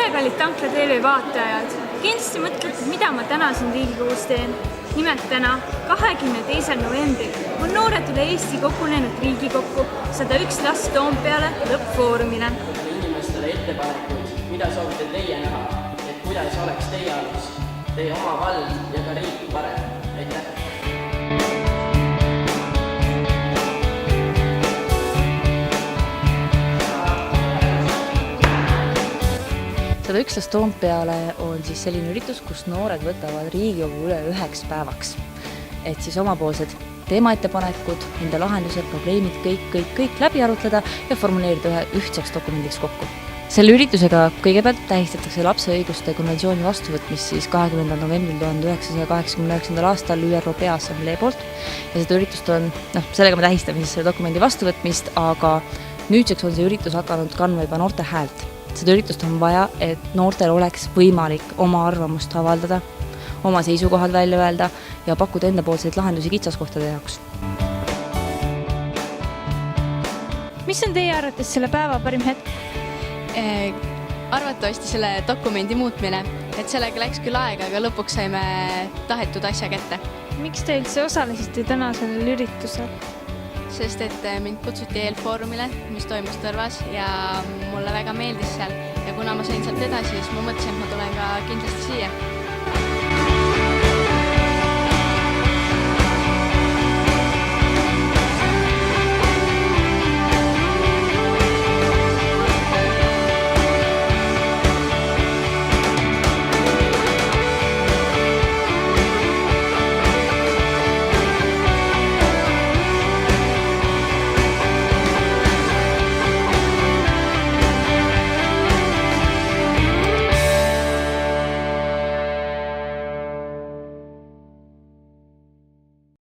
tere, kallid Tankla TV vaatajad! Kindlasti mõtlete, mida ma täna siin Riigikogus teen. Nimelt täna, 22. novembril, on noored üle Eesti kogunenud Riigikokku 101 last Toompeale lõppfoorumile. Inimestele ettepanekuid, mida soovite teie näha, et kuidas oleks teie alus, teie oma vald ja ka riik parem. Aitäh! 101 last Toompeale on siis selline üritus, kus noored võtavad Riigikogu üle 1 päevaks. Et siis omapoolsed teemaettepanekud, enda lahendused, probleemid, kõik läbi arutleda ja formuleerida ühtseks dokumendiks kokku. Selle üritusega kõigepealt tähistatakse lapse õiguste konventsiooni vastuvõtmist siis 20. novembril 1989. aastal ÜRO Peaassamblee poolt. Ja seda üritust on, sellega me tähistame siis selle dokumendi vastuvõtmist, aga nüüdseks on see üritus hakanud kandma juba noorte häält. Seda üritust on vaja, et noortel oleks võimalik oma arvamust avaldada, oma seisukohad välja öelda ja pakkuda endapoolseid lahendusi kitsaskohtade jaoks. Mis on teie arvates selle päeva parim hetk? Arvatavasti selle dokumendi muutmine, et sellega läks küll aega, aga lõpuks saime tahetud asja kätte. Miks te üldse osalesite täna sellel üritusel? Sest et mind kutsuti eelfoorumile, mis toimus Tõrvas ja mulle väga meeldis seal ja kuna ma sain sealt edasi, siis ma mõtlesin, et ma tulen ka kindlasti siia.